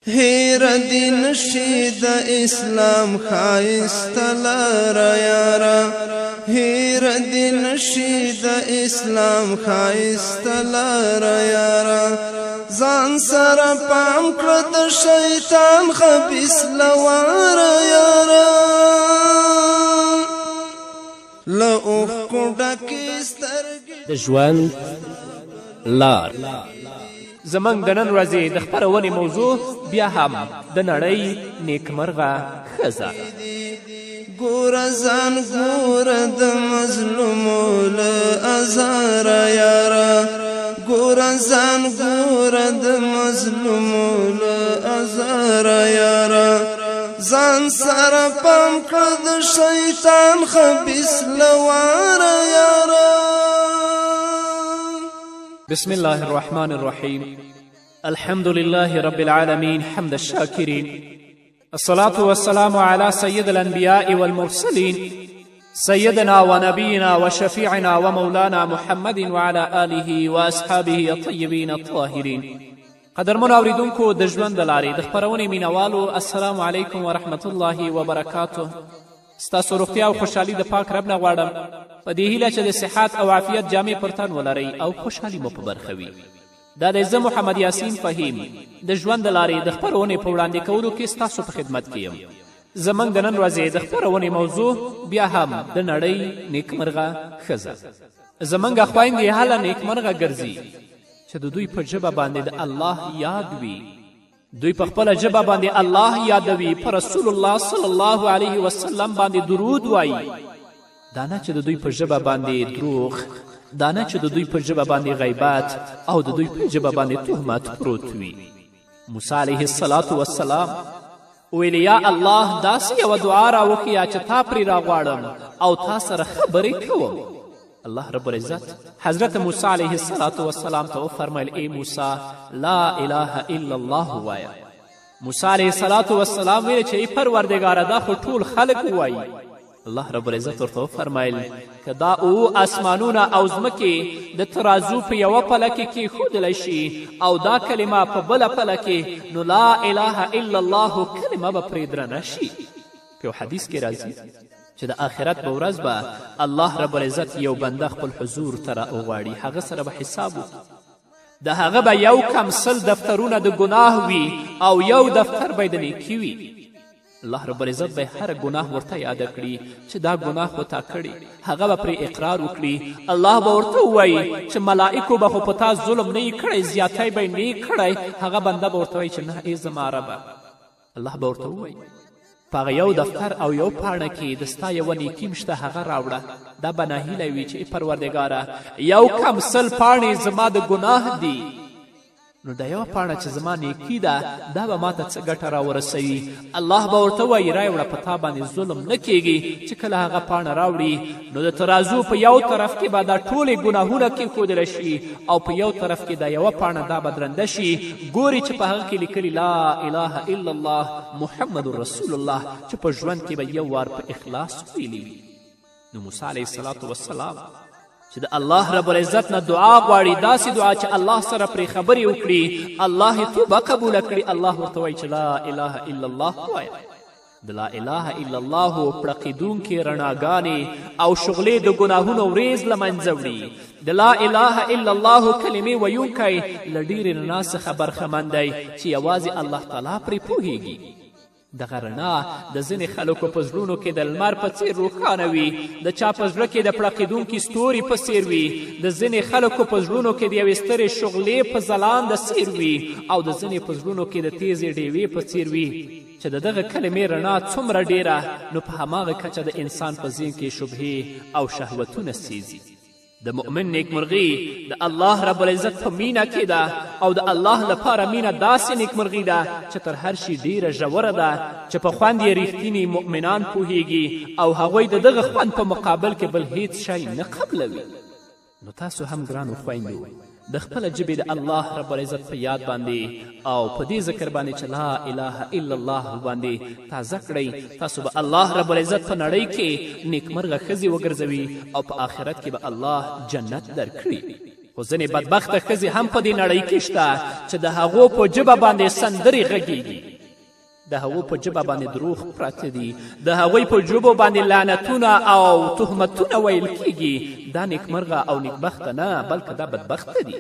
هیر دی نشی د اسلام خایست لاره یارا، هیر دی نشی د اسلام خایست لاره یارا، ځان سره پام کړه د شیطان خبیث لواره یارا، له اوښکو ډکې سترګې د ژوند لار. زموږ د نن ورځې د خپرونې موضوع بیا هم د نړۍ نیکمرغه ښځه. ګوره ځان ګوره د مظلومو له ازاره یاره، ګوره ځان ګوره د مظلومو له ازاره یاره، ځان سره پام کړه د شیطان خبیث لواره یاره. بسم الله الرحمن الرحيم. الحمد لله رب العالمين حمد الشاكرين، الصلاة والسلام على سيد الأنبياء والمرسلين سيدنا ونبينا وشفيعنا ومولانا محمد وعلى آله وأصحابه الطيبين الطاهرين. قدرمن اوریدونکو د ژوند د لارې د خپرونې مینوالو، السلام علیکم ورحمة الله وبرکاته. ستاسو روغتیا او خوشحالي د پاک رب نه غواړم، په دې هیله چې د صحت او عافیت جامې پر تن ولرئ او خوشحالي مو په برخه وي. دا دی زه محمد یاسین فهیم د ژوند د لارې د خپرونې په وړاندې کولو کې ستاسو په خدمت کې یم. زموږ د نن ورځې د خپرونې موضوع بیا هم د نړۍ نیکمرغه ښځه. زموږ خویندې هله نیکمرغه ګرځي چې د دوی په ژبه باندې د الله یاد وي، دوی په خپله ژبه باندې الله یادوي، په رسول الله صلی الله علیه وسلم باندې درود وایي. دا نه چې د دوی په ژبه باندې دروغ، دا نه چې د دوی په ژبه باندې غیبت او د دوی په ژبه باندې تهمت پروت وي. موسی علیه الصلاة والسلام ویل یا الله داسې یوه دعا راوښیه چې تا پرې راغواړم او تا سره خبرې کوم. الله رب العزت حضرت موسی علیه الصلاة والسلام ته وفرمیل ای موسی لا اله الا الله وایه. موسی علیه الصلاة والسلام ویل چې ای پروردګاره دا خو ټول خلق وایي. الله رب العزت ورته وفرمیل که دا اسمانونه او ځمکې د ترازو په یوه پله کې کیښودلی شي او دا کلمه په بله پله کې، نو لا اله الا الله کلمه به پرې درنه شي. په یو حدیث کې راځي چې د آخرت په ورځ به الله رب العزت یو بنده خپل حضور ته راوغواړي، هغه سره به حساب وکړي. د هغه به یو کم سل دفترونه د ګناه وي او یو دفتر به د نیکي وي. الله رب العزت به هر ګناه ورته یاده کړي چې دا ګناه خو تا کړي، هغه به پرې اقرار وکړي. الله به ورته ووایي چې ملائکو به خو په تا ظلم نه یې کړی، زیاتی به یې نه یې کړی. هغه بنده به ورته وایي چې نه ای زما ربه. الله به ورته ووایي په هغه یو دفتر او یو پاڼه کې د ستا یوه نیکي مشته، هغه راوړه. دا به ناهیلی وي چې ای پروردګاره یو کم سل پاڼې زما د ګناه دي، نو دا یوه پاڼه چې زما نیکي ده دا به ماته څه ګټه راورسوي. الله به ورته وایي راوړه، په تا باندې ظلم نه کیږي. چې کله هغه پاڼه راوړي نو د ترازو په یو طرف کې به دا ټولې ګناهونه کیښودلی شي او په یو طرف کې دا یوه پاڼه دا به درنده شي. ګوري چې په هغه کې لیکلي لا اله الا الله محمد رسول الله، چې په ژوند کې به یو وار په اخلاص ویلي وي. نو موسی علیه الصلاة والسلام چې د الله رب العزت نه دعا غواړي، داسې دعا چې الله سره پرې خبرې وکړي، الله یې توبه قبوله کړي، الله ورته وایي چې لا اله الا الله وایه. د لا اله الا الله پړقېدونکې رڼاګانې او شغلې د ګناهونو وریځ له منځه وړي. د لا اله الا الله کلمې ویونکی له ډېرې رڼا څخه برخمن دی چې یوازې الله تعالی پرې پوهیږي. دغه رڼا د ځینې خلکو په زړونو کې د لمر په څیر روښانه وي، د چا په زړه کې د پړقېدونکي ستوري په څیر وي، د ځینې خلکو په زړونو کې د یوې سترې شغلې په ځلانده څیر وي، او د ځینې په زړونو کې د تیزې ډیوې په څیر وي. چې د دغه کلمې رڼا څومره ډیره، نو په هماغه کچه د انسان په ذهن کې شبهې او شهوتونه سیزي. د مؤمن نیکمرغي د الله رب العزت په مینه کې ده، او د الله لپاره مینه داسې نیکمرغي ده چې تر هر شي ډیره ژوره ده، چې په خوند یې ریښتیني مؤمنان پوهیږي او هغوی د دغه خوند په مقابل کې بل هیڅ شی نه قبلوي. نو تاسو هم ګرانو خویندو د خپله ژبې د الله رب العزت په یاد باندې او په دې ذکر باندې چې لا اله الا الله باندې تازه کړئ، تاسو به الله رب العزت په نړۍ کې نیکمرغه ښځې وګرځوي او په آخرت کې به الله جنت درکړي. خو ځینې بدبخته ښځې هم په دې نړۍ کې شته چې د هغو په ژبه باندې سندرې غږیږي، د هغو په ژبه باندې دروغ پراته دي، د هغوی په ژبو باندې لعنتونه او تهمتونه ویل کیږي. دا نیکمرغه او نیکبخته نه بلکې دا بدبخته دي.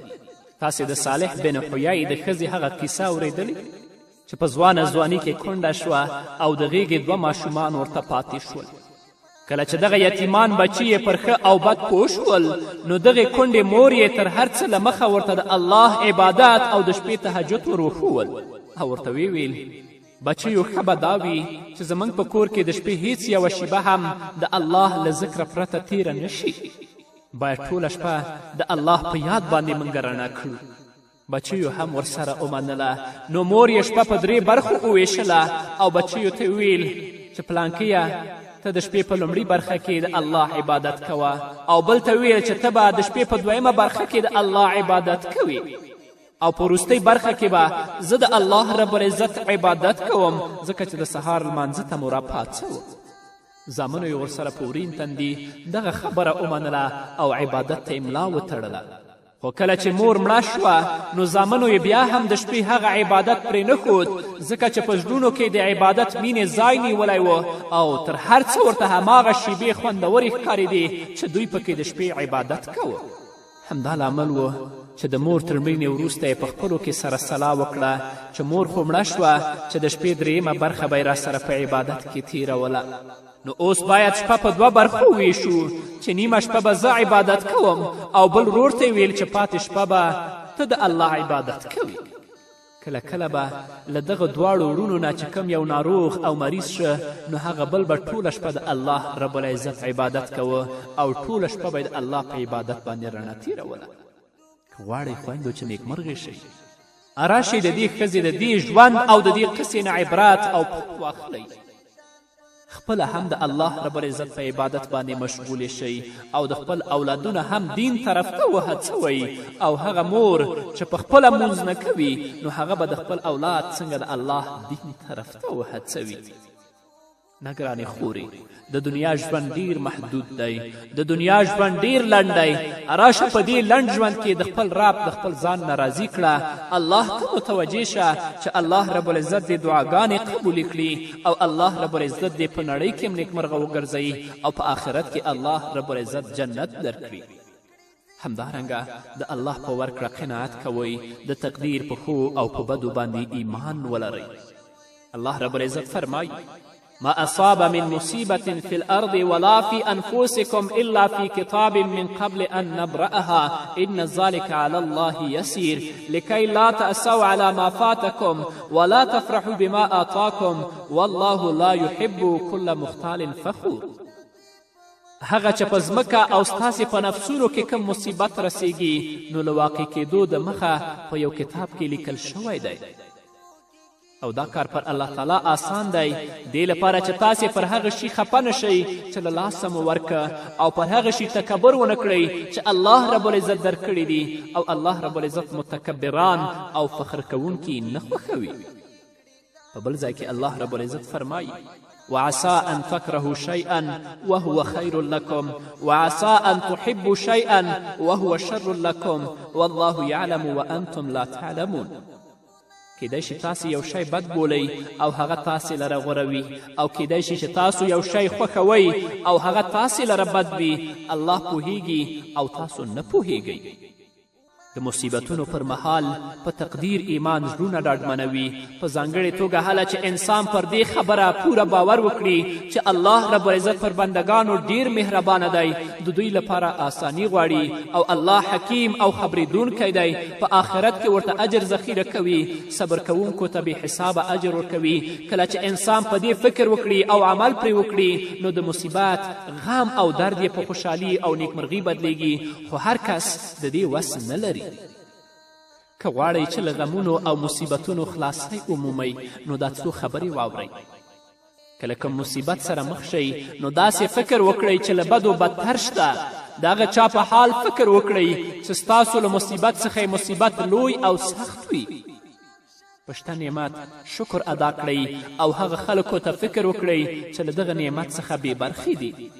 تاسې د صالح بن حیی د ښځې هغه کیسه اورېدلې چې په ځوانه ځواني کې کونډه شوه او د غېږې 2 ماشومان ورته پاتې شول. کله چې دغه یتیمان بچي یې پر ښه او بد پوه شول نو دغې کونډې مور یې تر هر څه له مخه ورته د الله عبادت او د شپې تهجد ور وښول او ورته ویل بچیو ښه به دا وي چې زموږ په کور کې د شپې هیڅ یوه شیبه هم د الله له ذکره پرته تیره نه شي. باید ټوله شپه د الله په یاد باندې موږ رڼا کړو. بچیو هم ورسره ومنله. نو مور یې شپه په 3 برخو وویشله او بچیو ته ویل چې پلانکیه ته د شپې په لومړي برخه کې د الله عبادت کوه او بل ته ویل چې ته به د شپې په 2مه برخه کې د الله عبادت کوي او په وروستۍ برخه کې به زه د الله رب العزت عبادت کوم ځکه چې د سهار لمانځه ته مو راپاڅوم. زامنو یې ورسره په ورین تندي دغه خبره ومنله او عبادت ته املا وتړله. خو کله چې مور مړه شوه نو زامنو یې بیا هم د شپې هغه عبادت پرې نه ښود ځکه چې په زړونو کې د عبادت مینې ځای نیولی و او تر هر څه ورته هماغه شیبې خوندورې ښکارېدې چې دوی پکې د شپې عبادت کوه. همدا لامل و چې د مور تر مړینې وروسته یې په خپلو کې سره سلا وکړه چې مور خو مړه شوه چې د شپې 3مه برخه به یې راسره په عبادت کې تیروله. نو اوس باید شپه په 2 برخو ویشو چې نیمه شپه به زه عبادت کوم او بل ورور ته ویل چې پاتې شپه به ته د الله عبادت کوي. کله کله به له دغه 2 وروڼو نه چې کوم یو ناروغ او مریض شه نو هغه بل به ټوله شپه د الله رب العزت عبادت کوه او ټوله شپه به د الله په عبادت باندې رڼا تیروله. که غواړئ خویندو چې نیکمرغې شئ راشئ د دې ښځې د دې ژوند او د دې قصې نه عبرات او پند واخلئ. خپله هم د الله رب العزت په عبادت باندې مشغولې شئ او د خپل اولادونه هم دین طرف ته وهڅوئ او هغه مور چې په خپله مونځ نه کوي نو هغه به د خپل اولاد څنګه د الله دین طرف ته وهڅوي. نه ګرانې خورې د دنیا ژوند ډیر محدود دی، د دنیا ژوند ډیر لنډ دی. راشه په دې لنډ ژوند کې د خپل رب د خپل ځان نه راضي کړه، الله ته متوجه شه چې الله رب العزت دې دعاګانې قبولې کړي او الله رب العزت دې په نړۍ کې هم نیکمرغه وګرځوي او په آخرت کې الله رب العزت جنت درکړي. همدارنګه د الله په ورکړه قناعت کوئ، د تقدیر په ښو او په بدو باندې ایمان ولرئ. الله رب العزت فرمایي ما أصاب من مصيبة في الأرض ولا في أنفسكم إلا في كتاب من قبل أن نبرأها إن ذلك على الله يسير لكي لا تأسوا على ما فاتكم ولا تفرحوا بما آتاكم والله لا يحب كل مختال فخور. هغه چې په ځمکه او ستاسې په نفسونو کې کوم مصیبت رسیږي نو له واقع کېدو د مخه په یو کتاب کې لیکل شوی دی او دا کار پر الله تعالی آسان دی، دې لپاره چې تاسې پر هغه شي خفه نشئ چې له لاسه مو ورکه او پر هغه شي تکبر ونه کړئ چې الله رب العزت درکړي دي او الله رب العزت متکبران او فخر کوونکي نه خوښوي. په بل ځای کې الله رب العزت فرمایي وعسى أن تكرهوا شيئا وهو خير لكم وعسى أن تحبوا شيئا وهو شر لكم والله يعلم وأنتم لا تعلمون. کیدای شي تاسې یو شی بد بولئ او هغه تاسې لره غوره وي او کیدای شي چې تاسو یو شی خوښوئ او هغه تاسې لره بد وي. الله پوهیږي او تاسو نه پوهیږئ. د مصیبتونو پر مهال په تقدیر ایمان زړونه ډاډمنوي، په ځانګړې توګه هله چې انسان پر دې خبره پوره باور وکړي چې الله رب العزت پر بندگانو ډیر مهربانه دی، د دوی لپاره آسانی غواړي او الله حکیم او خبریدونکی دی، په آخرت کې ورته اجر ذخیره کوي، صبر کوونکو ته بې حسابه اجر ورکوي. کله چې انسان په دې فکر وکړي او عمل پرې وکړي نو د مصیبت غم او درد یې په خوشحالي او نیکمرغي بدلیږي، خو هر کس د دې وس نه لري. که غواړئ چې له غمونو او مصیبتونو خلاصی عمومی نو دا څو خبرې واورئ. کله کوم مصیبت سره مخ شئ نو داسې فکر وکړئ چې له بدو بدتر شته. د هغه چا په حال فکر وکړئ چې ستاسو له مصیبت څخه مصیبت لوی او سخت وي. په شته نعمت شکر ادا کړئ او هغه خلکو ته فکر وکړئ چې له دغه نعمت څخه بې برخې دي.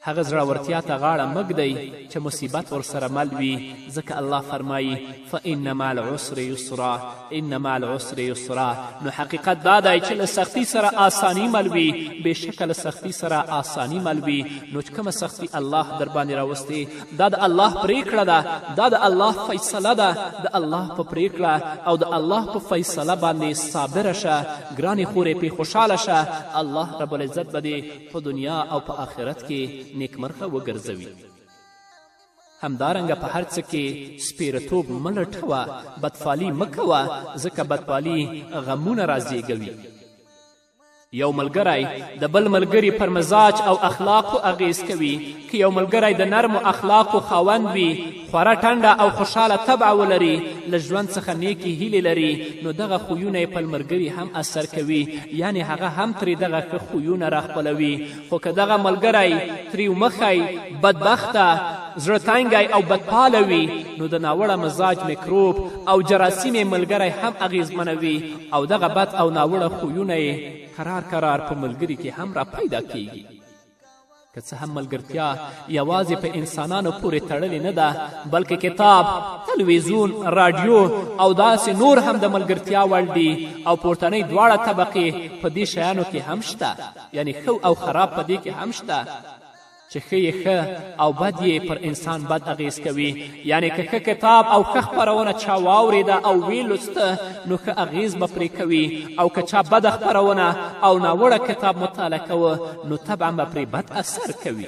هغه زړورتیا ته غاړه مږدئ چې مصیبت ورسره مل وي ځکه الله فرمایي فإن مع العسر یسرا ان مع العسر یسرا نو حقیقت دا دی چې له سختي سره آساني مل وي بېشکه له سختي سره آساني مل وي نو چې کومه سختي الله در باندې راوستې دا د الله پریکړه ده دا د الله فیصله ده د الله په پریکړه او د الله په فیصله باندې صابره شه ګرانې خورې پې خوشحاله شه الله رب العزت به دې په دنیا او په آخرت کې نیکمرغه وګرځوي همدارنګه په هر څه کې سپیرتوب مه لټوه بدفالي مه کوه ځکه بدفالي غمونه رازیږوي یو ملګری د بل ملګري پر مزاج او اخلاقو اغیز کوي که یو ملګری د نرمو اخلاقو خاوند وي خوره ټنډه او خوشحاله طبعه ولري له ژوند څخه نیکې هیلې لري نو دغه خویونه یې په ملګري هم اثر کوي یعنې هغه هم ترې دغه ښه خویونه راخپلوي خو که دغه ملګری تریو مخی بدبخته زړه تنګی او بدپاله وي نو د ناوړه مزاج میکروب او جراثیم ملګری هم اغیزمنوي او دغه بد او ناوړه خویونه یې قرار په ملګري کې هم را پیدا کیږي که څه هم ملګرتیا یوازې په انسانانو پورې تړلې نه ده بلکې کتاب تلویزیون راډیو او داسې نور هم د ملګرتیا وړ دي او پورتنۍ دواړه طبقې په دې شیانو کې هم شته یعنی ښه او خراب په دې کې هم شته چې ښه یې ښه او بد یې پر انسان بد اغیز کوي یعنی که ښه کتاب او ښه خپرونه چا واورېده او ویې لوسته نو ښه اغیز به پرې کوي او که چا بده خپرونه او ناوړه کتاب مطالعه کوه نو طبعا به پرې بد اثر کوي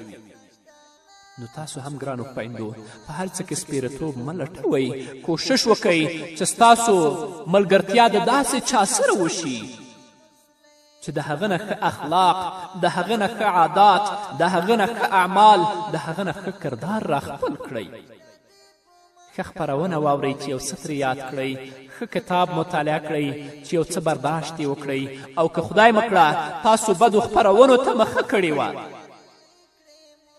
نو تاسو هم ګرانو خویندو په هر څه کې سپیرتوب مه لټوئ کوشش وکئ چې ستاسو ملګرتیا د داسې چا سره وشي چې د هغه نه ښه اخلاق د هغه نه ښه عادات د هغه نه ښه اعمال د هغه نه ښه کردار راخپل کړئ ښه خپرونه واورئ چې یو څه ترې یاد کړئ ښه کتاب مطالعه کړئ چې یو څه برداشت یې وکړئ او که خدای مکړه تاسو بدو خپرونو ته مخه کړې وه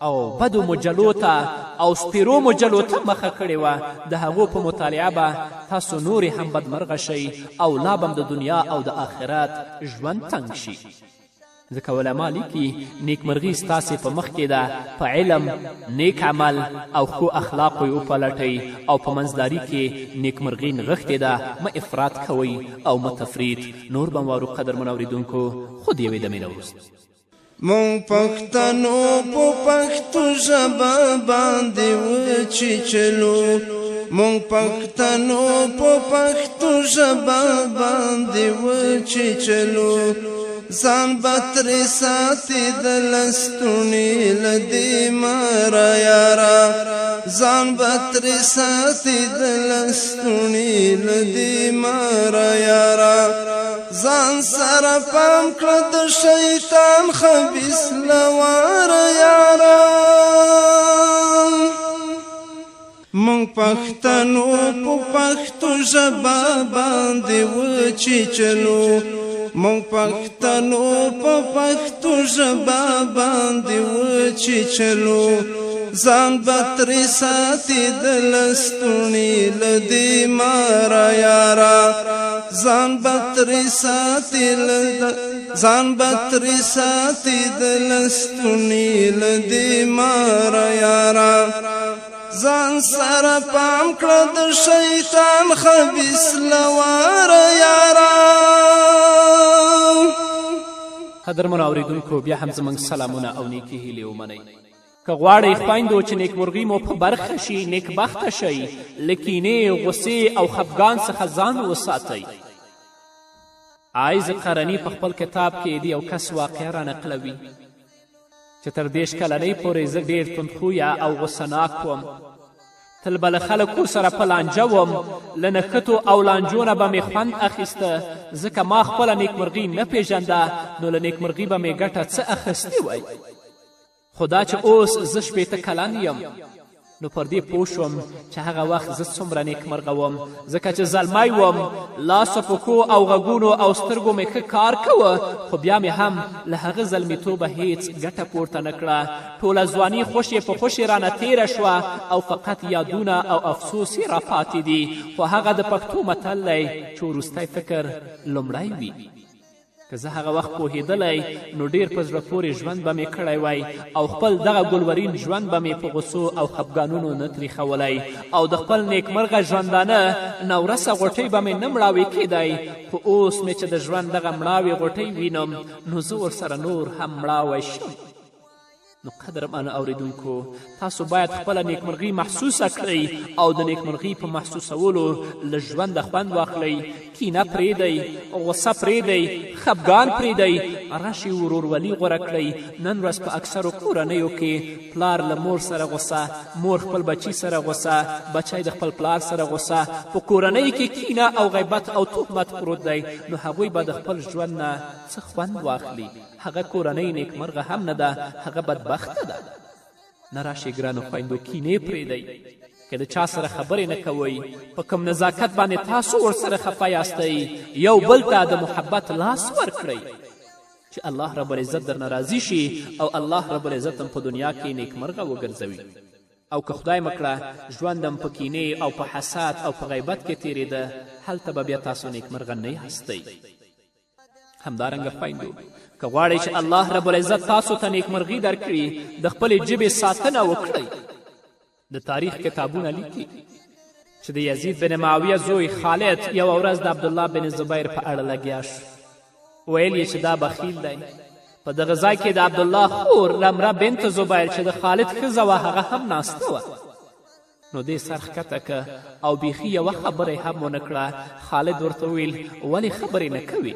او بدو مجلو ته او سپیرو مجلو ته مخه کړې وه د هغو په مطالعه به تاسو نورې هم بدمرغه شئ او لا به د دنیا او د آخرت ژوند تنګ شي ځکه علما لیکي نیکمرغي ستاسې په مخ کې ده په علم نیک عمل او ښو اخلاقو یې وپلټئ او په منځداري کې نیکمرغي نغښتې ده مه افراط کوئ او مه تفرید نور به واورو قدرمن اورېدونکو خو د یوې دمې نه وروسته مونږ پښتنو په پښتو ژبه باندې وچیچلو مونږ پښتنو په پښتو ژبه باندې وچیچلو ځان به ترې ساتي د لستوڼي له دې ماره یاره ځان به ترې ساتي د لستوڼي له دې ماره یاره ځان سره پام کړه د شیطان خبیث لواره یاره مونږ پښتنو په پښتو ژبه باندې وچیچلو مونږ پښتنو په پښتو ژبه باندې وچیچلو ځان به ترې ساتي د لستوڼي له دې ماره یاره ځان به ترې ساتي د لستوڼي له دې ماره یاره ځان سره پام کړه د شیطان خبیث لواره یاره قدرمنو اورېدونکو بیا هم زموږ سلامونه او نیکې هیلې ومنئ که غواړئ خویندو چې نیکمرغي مو په برخه شي نیکبخته شئ له کینې غصې او خفګان څخه ځان وساتئ عایز قرني په خپل کتاب کې د یو کس واقعه رانقلوي چې تر 10 کلنۍ پورې زه ډېر تندخویه او غصناک وم تل به له خلکو سره په لانجه وم له نښتو او لانجو نه به مې خوند اخیسته ځکه ما خپله نیکمرغي نه پیژنده نو له نیکمرغي به مې ګټه څه اخیستې وی خو دا چې اوس زه 18 کلن یم نو پر دې پوه شوم چې هغه وخت زه څومره نیکمرغه وم ځکه چې زلمی وم لاسو پښو او غوږونو او سترګو مې ښه کار کوه خو بیا مې هم له هغه زلمیتوبه هیڅ ګټه پورته نه کړه ټوله ځواني خوشې په خوشې رانه تیره شوه او فقط یادونه او افسوس یې راپاتې دي خو هغه د پښتو متل دی چې وروستی فکر لومړی وي که زه هغه وخت پوهېدلی نو ډېر په زړه پورې ژوند به مې کړی وای او خپل دغه ګلورین ژوند به مې په غصو او خفګانونو نه تریښولی او د خپل نیکمرغه ژوندانه نورسه غوټۍ به مې نه مړاوې کېدی خو اوس مې چې د ژوند دغه مړاوې غوټۍ وینم نو زه ورسره نور هم مړاوی شم. نو قدرمنو اوریدونکو، تاسو باید خپله نیکمرغي محسوسه کړئ او د نیکمرغي په محسوسولو له ژونده خوند واخلئ. کینه پرېږدئ، غصه پرېږدئ، خفګان پرېږدئ، راشئ ورورولي غوره کړئ. نن ورځ په اکثرو کورنیو کې پلار له مور سره غصه، مور خپل بچي سره غصه، بچی د خپل پلار سره غصه، په کورنۍ کې کینه او غیبت او تهمت پروت دی. نو هغوی به د خپل ژوند نه څه خوند واخلي؟ هغه کورنۍ نیکمرغه هم نه ده، هغه بدبخته ده. نه راشئ ګرانو خویندو، کینې پرېږدئ. که د چا سره خبرې نه کوئ، په کوم نزاکت باندې تاسو ورسره خفه یاستئ، یو بل ته د محبت لاس ورکړئ چې الله رب العزت درنه راضي شي او الله رب العزت هم په دنیا کې نیکمرغه وګرځوي. او که خدای مکړه ژوند هم په کینې او په حسد او په غیبت کې تېرېده، هلته به بیا تاسو نیکمرغه نه یاستئ. همدارنګه خویندو، که غواړئ چې الله رب العزت تاسو ته نیکمرغي درکړي، د خپلې ژبې ساتنه وکړئ. د تاریخ کتابونه لیکي چې د یزید بن معاویه زوی خالد یوه ورځ د عبدالله بن زبیر په اړه لګیا شو. ویل یې چې دا بخیل دی. په دغه ځای کې د عبدالله خور رمره بنت زبیر چې د خالد ښځه وه هغه هم ناسته وه. نو دې سر ښکته که او بیخي یوه خبره هم ونه کړه. خالد ورته وویل ولې خبرې نه کوي؟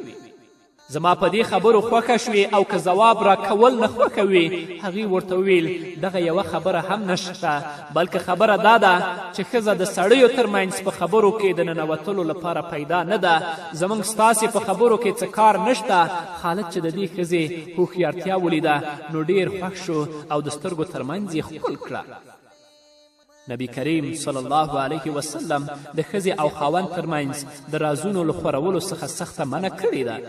زما په دې خبرو خوښه شوې او که ځواب را کول نه خوښوي. هغې ورته وویل دغه یوه خبره هم نشته، بلکې خبره دا ده چې ښځه د سړیو ترمنځ په خبرو کې د ننوتلو لپاره پیدا نه ده. زموږ ستاسې په خبرو کې څه کار نشته. خالد چې د دې ښځې هوښیارتیا ولیده نو ډېر خوښ شو او د سترګو ترمنځ یې ښکل کړه. نبی کریم صلی الله علیه وسلم د ښځې او خاوند ترمنځ د رازونو له خورولو څخه سخته منع کړې ده.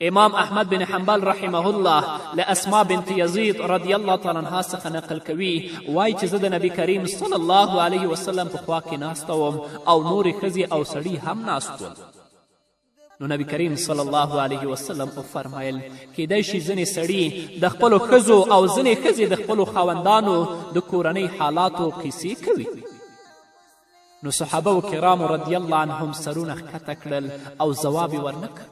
امام احمد بن حنبل رحمه الله له اسما بنت یزید رضی الله تعالی عنها څخه نقل کوي، وایي چې زه د نبی کریم صلی الله علیه وسلم په خوا کې ناسته وم او نورې ښځې او سړي هم ناست ول. نو نبی کریم صلی الله علیه وسلم وفرمایل کیدای شي ځینې سړي د خپلو ښځو او ځینې ښځې د خپلو خاوندانو د کورنۍ حالاتو قیسې کوي. نو صحابه و کرامو رضی الله عنهم سرونه ښکته کړل او ځواب یې ورنکړ.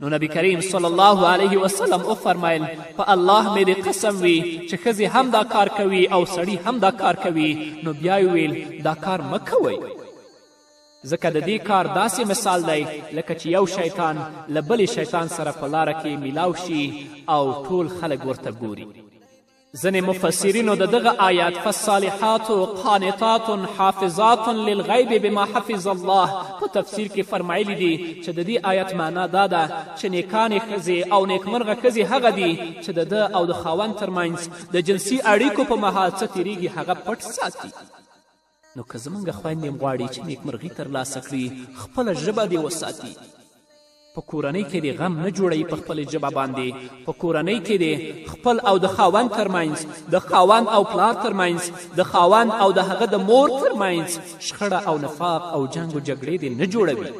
نو نبی کریم صلی الله علیه وسلم وفرمایل په الله مې دې قسم وي چې ښځې هم دا کار کوي او سړي هم دا کار کوي. نو بیا یې ویل دا کار مه کوئ، ځکه د دې کار داسې مثال دی لکه چې یو شیطان له بلې شیطان سره په لاره کې میلاو شي او ټول خلک ورته ګوري. ځینې مفسرینو د دغه آیات فالصالحات قانتات حافظات للغیب بما حفظ الله په تفسیر کې فرمایلی دي چې د دې آیت معنا دا ده چې نیکانې ښځې او نیکمرغه ښځې هغه دي چې د ده او د خاوند ترمنځ د جنسي اړیکو په مهال څه تیریږي هغه پټ ساتي. نو که زموږ خویندې هم غواړي چې نیکمرغي ترلاسه کړي، خپله ژبه دې وساتي. په کورنۍ کې دې غم نه جوړوي په خپلې ژبه باندې. په کورنۍ کې دې خپل او د خاوند ترمنځ، د خاوند او پلار ترمنځ، د خاوند او د هغه د مور ترمنځ شخړه او نفاق او جنګ و جګړې دې نه جوړوي.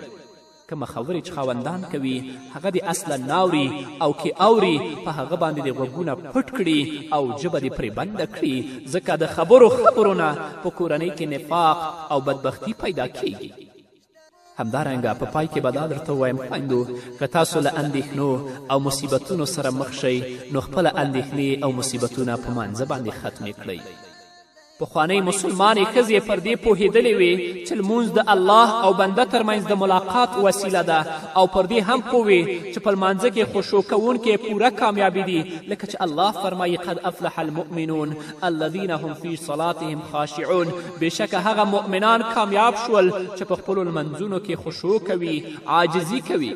کومه خبرې چې خاوندان کوي هغه دې اصلا ناوري او که اوري په هغه باندې دې غوږونه پټ کړي او ژبه دې پرې بنده کړي، ځکه د خبرو نه په کورنۍ کې نفاق او بدبختي پیدا کیږي. همدارنګه په پای کې به دا درته ووایم خویندو، که تاسو له اندېښنو او مصیبتونو سره مخ شئ نو خپله اندېښنې او مصیبتونه په مانځه باندې ختمې کړئ. پخوانۍ مسلمانې ښځې پر دې پوهېدلې وې چې لمونځ د الله او بنده ترمنځ د ملاقات وسیله ده او پر دې هم پوه وې چې په لمانځه کې خشوع کوونکي پوره کامیابي دي، لکه چې الله فرمایي قد افلح المؤمنون الذین هم فی صلاتهم خاشعون. بېشکه هغه مؤمنان کامیاب شول چې په خپلو لمنځونو کې خشوع کوي، عاجزي کوي.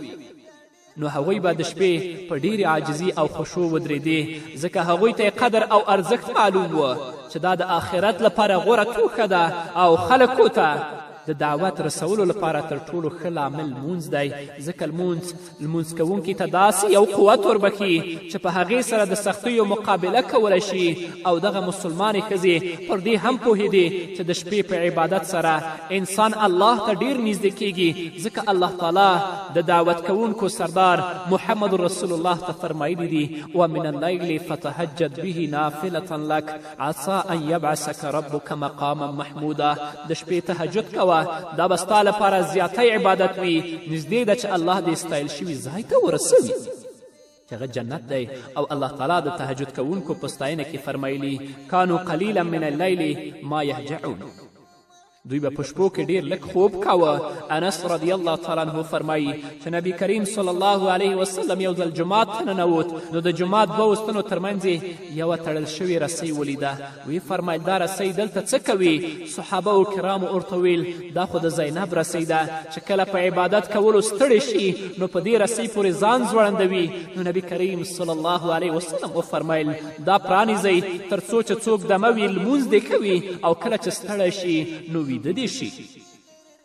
نو هغوی به د شپې په ډېرې عاجزي او خشوع ودرېدې، ځکه هغوی ته قدر او ارزښت معلوم و چې دا د آخرت لپاره غوره توښه ده او خلکو ته د دعوت رسولو لپاره تر ټولو ښه لامل لمونځ دی، ځکه لمونځ کوونکي ته داسې یو قوت وربخي چې په هغې سره د سختیو مقابله کولی شي. او دغه مسلمانې ښځې پر دې هم پوهېدې چې د شپې په عبادت سره انسان الله ته ډیر نږدې کیږي، ځکه الله تعالی د دعوت کوونکو سردار محمد رسول الله ته فرمایلی دي ومن اللیل فتهجد به نافلة لك عسى ان یبعثک ربک مقاما محمودا. د شپې تهجد کوه، دا به ستا لپاره زیاتی عبادت وي، نږدې ده چې الله دې ستایل شوي ځای ته ورسوي چې هغه جنت دی. او الله تعالی د تهجد کوونکو په ستاینه کې فرمایلي کانو قلیلا من اللیل ما یهجعون، دوی به په شپو کې ډېر لږ خوب کاوه. انس رضی الله تعالی عنه فرمایي چې نبی کریم صلی الله علیه وسلم یو ځل جومات ته ننوت، نو د جومات دوو ستنو ترمنځ یې یوه تړل شوې رسۍ ولیده. ویې فرمیل دا رسۍ دلته څه کوي؟ صحابه کرامو ورته ویل دا خو د زینب رسۍ ده چې کله په عبادت کولو ستړې شي نو په دې رسۍ پورې ځان ځوړندوي. نو نبی کریم صلی الله علیه وسلم وفرمیل دا پرانیزئ تر څو چې څوک دمه وي لمونځ دې کوي، او کله چې ستړی شي نو ویده دې شي.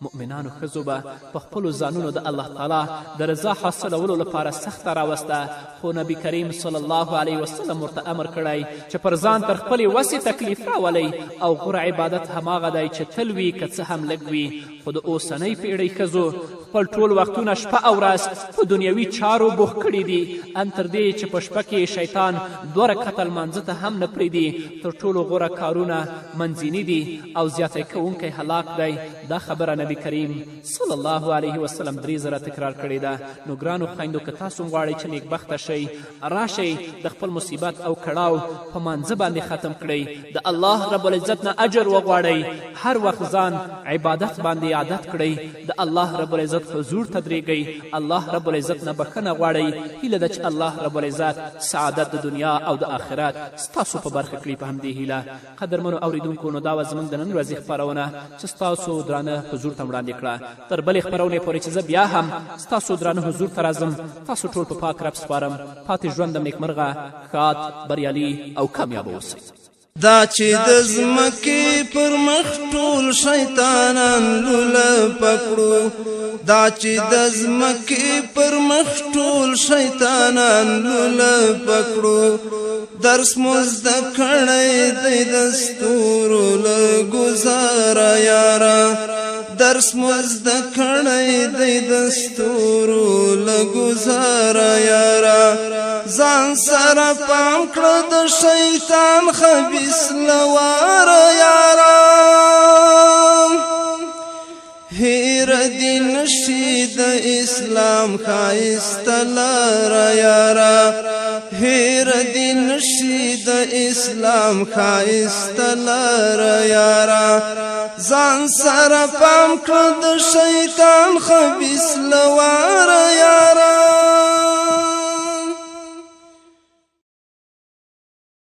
مؤمنانو ښځو به په خپلو ځانونو د الله تعالی د رضا حاصلولو لپاره سخته راوسته، خو نبی کریم صلی الله علیه وسلم ورته امر کړی چې پر ځان تر خپلې وسې تکلیف راولئ، او غوره عبادت هماغه دی چې تل وي که څه هم لږ وي. خو د اوسنۍ پیړۍ ښځو خپل ټول وختونه شپه او ورځ په دنیوي چارو بوخت کړي دي، ان تر دې چې په شپه کې شیطان 2 رکعته لمانځه ته هم نه پرېږدي. تر ټولو غوره کارونه منځیني دي او زیاتی کوونکی هلاک دی. دا خبره نبی کریم صلی الله علیه وسلم 3 ځله تکرار کړې ده. نو ګرانو خویندو که تاسو غواړئ چې نیکبخته شئ، راشئ د خپل مصیبت او کړاو په مانځه باندې ختم کړئ، د الله رب العزت نه اجر وغواړئ، هر وخت ځان عبادت باندې عادت کړئ، د الله رب العزت حضور ته درېږئ، الله رب العزت نه بخښنه غواړئ. هیله ده چې الله رب العزت سعادت د دنیا او د آخرت ستاسو په برخه کړي. په همدې هیله قدرمنو اوریدونکو، نو دا وه زموږ د نن ورځې خپرونه چې ستاسو درانه حضور ته وړاندې کړه. تر بلې خپرونې پورې چې زه بیا هم ستاسو درانه حضور ته راځم، تاسو ټول په پاک رب سپارم. پاتې ژوندم نیکمرغه، ښاد، بریالي او کامیابه اوسئ. دا چې د ځمکې پر مخ ټول شیطانان لوله پکړو، دا چې د ځمکې پر مخ ټول شیطانان لوله پکړو، درس مو زده کړی دی د ستورو له ګزاره یاره، درس مو زده کړی دی د ستورو له ګزاره یاره. ځان سره پام کړه د شیطان خبیث لواره یاره، هیر دې نشي د اسلام ښایسته لاره یاره، هیر دې نشي د اسلام ښایسته لاره یاره. ځان سره پام کړه د شیطان خبیث لواره یاره.